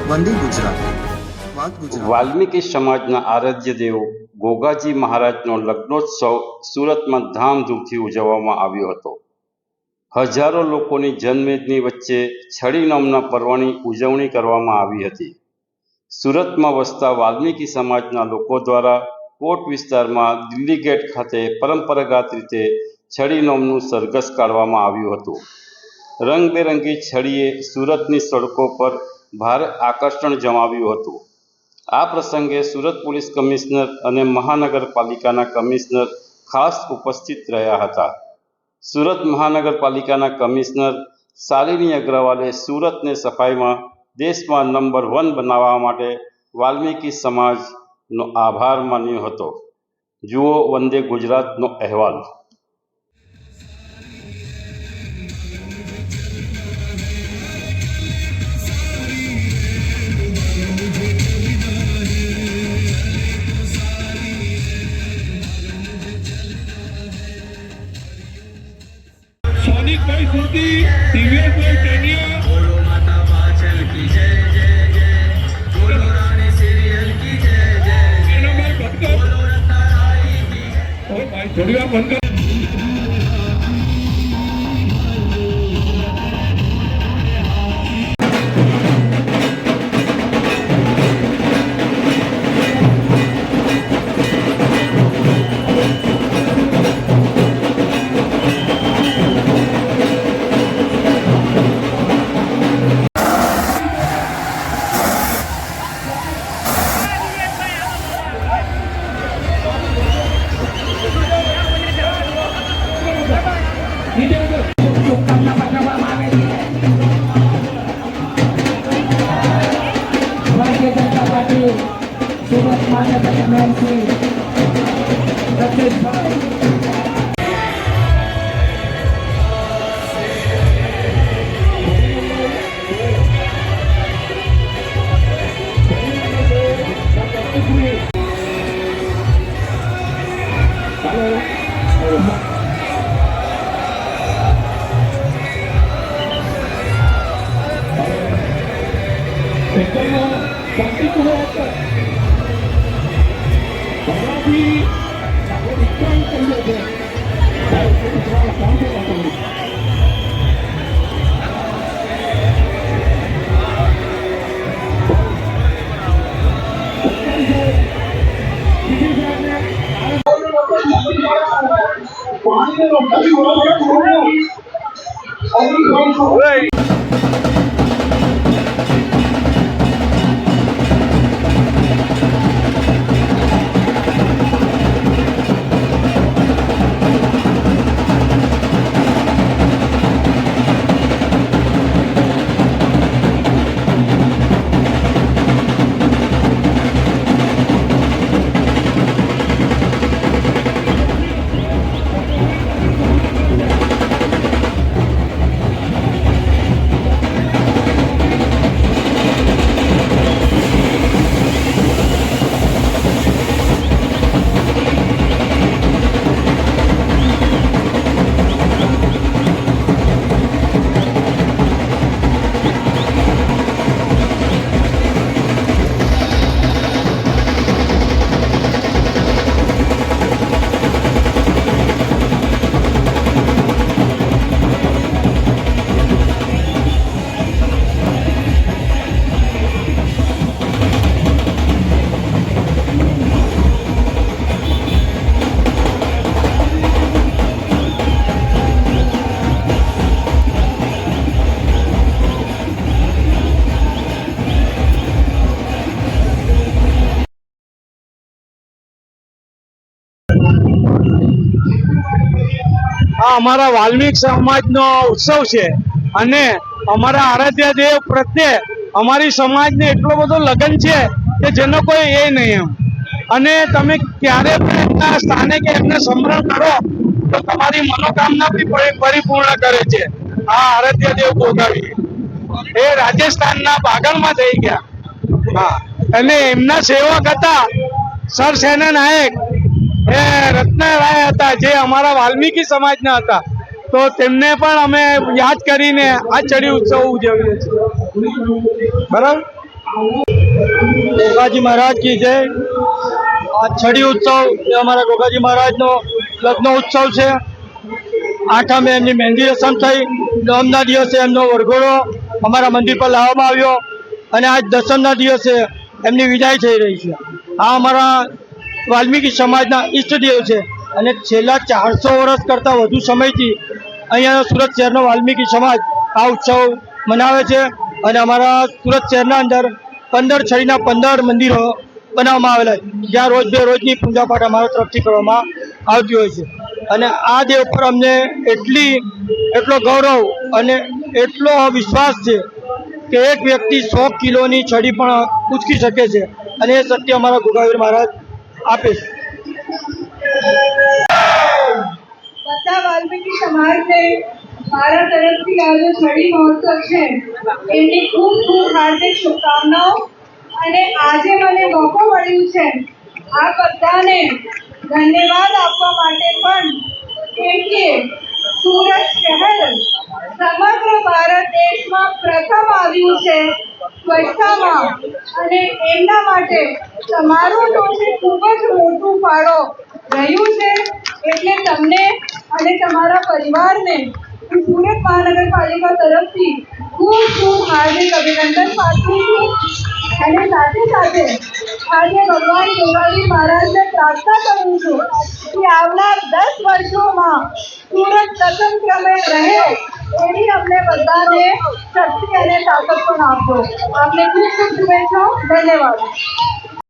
વંદે ગુજરાત, વાત ગુજરાત। વાલ્મીકી સમાજના આરાધ્ય દેવ ગોગાજી મહારાજનો લગ્નોત્સવ સુરતમાં ધામધૂમથી ઉજવવામાં આવ્યો હતો। હજારો લોકોની જનમેદની વચ્ચે છડી નોમના પર્વની ઉજવણી કરવામાં આવી હતી। સુરતમાં વસતા વાલ્મીકી સમાજના લોકો દ્વારા કોટ વિસ્તારમાં દિલ્હી ગેટ ખાતે પરંપરાગત રીતે છડી નોમનું સરઘસ કાઢવામાં આવ્યું હતું। રંગબેરંગી છડીએ સુરતની સડકો પર ભારે આકર્ષણ જમાવ્યું હતું। આ પ્રસંગે સુરત પોલીસ કમિશનર અને મહાનગરપાલિકાના કમિશનર ખાસ ઉપસ્થિત રહ્યા હતા। સુરત મહાનગરપાલિકાના કમિશનર શાલિની અગ્રવાલે સુરતને સફાઈમાં દેશમાં નંબર 1 બનાવવા માટે વાલ્મીકી સમાજનો આભાર માન્યો હતો। જુઓ વંદે ગુજરાતનો અહેવાલ। सोनिक भाई सुरती टीवीएस भाई टेनिया बोलो माता पाचल की जय जय जय बोलो रानी सीरियल की जय जय जय एना भाई भटकर बोलो रत्नाराई की और भाई थोड़ी बार बंद कर। भारतीय जनता पार्टी सुरत महानगर में श्री रकेशभाई અમારા વાલ્મીક સમાજનો ઉત્સવ છે અને અમારા આરાધ્ય દેવ પ્રત્યે અમારી સમાજને એટલો બધો લગન છે કે જેનો કોઈ એ નહીં એમ। અને તમે ક્યારે પણ એમના સ્થાને કે એમને સ્મરણ કરો તો તમારી મનોકામના બી પરિપૂર્ણ કરે છે। આ આરાધ્ય દેવ ગોગાવી એ રાજસ્થાનના બાગલમાં થઈ ગયા। હા, અને એમના સેવક હતા સર સેના નાયક એ રત્નારાય હતા જે અમારા વાલ્મીકી સમાજના હતા। તો તેમને પણ અમે યાદ કરીને આ ચડી ઉત્સવ ઉજવીએ છીએ। બરાબર। ગોગાજી મહારાજ કી જય। આ છડી ઉત્સવ એ અમારા ગોગાજી મહારાજનો લગ્ન ઉત્સવ છે। 8મે એમની મહેંદી રસમ થઈ, 9મના દિવસે એમનો વરઘોડો અમારા મંદિર પર લાવવામાં આવ્યો અને આજ 10મના દિવસે એમની વિદાય થઈ રહી છે। આ અમારા વાલ્મીકી સમાજના ઈષ્ટદેવ છે અને છેલ્લા 400 વર્ષ કરતાં વધુ સમયથી અહીંયા સુરત શહેરનો વાલ્મીકી સમાજ આ ઉત્સવ મનાવે છે અને અમારા સુરત શહેરના અંદર 15 છડીના 15 મંદિરો બનાવવામાં આવેલા છે, જ્યાં રોજ બે રોજની પૂજાપાઠ અમારા તરફથી કરવામાં આવતી હોય છે અને આ દેવ પર અમને એટલો ગૌરવ અને એટલો વિશ્વાસ છે કે એક વ્યક્તિ 100 કિલોની છડી પણ ઉંચકી શકે છે અને એ શક્તિ અમારા ગોગાવીર મહારાજ આપે છે। બધા વાલ્મીકી સમાજને મારા તરફથી આ જે છડી મહોત્સવ છે એની ખૂબ ખૂબ હાર્દિક શુભકામનાઓ। અને આજે મને મોકો મળ્યું છે આ બધાને ધન્યવાદ આપવા માટે પણ, કેમ કે સુરત શહેર સમગ્ર ભારત દેશમાં પ્રથમ આવ્યું છે સ્વચ્છતામાં અને એમના માટે તમારું તો છે ખૂબ જ મોટું ફાળો રહ્યું છે। એટલે તમને અને તમારા પરિવારને હું સુરત મહાનગરપાલિકા તરફથી ખૂબ ખૂબ હાર્દિક અભિનંદન પાઠવું છું અને સાથે સાથે આજે ભગવાન ગોગાવીર મહારાજને પ્રાર્થના કરું છું કે આવનાર 10 વર્ષોમાં સુરત પ્રથમ ક્રમે રહે એવી અમને બધાને શક્તિ અને તાકાત પણ આપજો। આપને ખૂબ ખૂબ શુભેચ્છાઓ। ધન્યવાદ।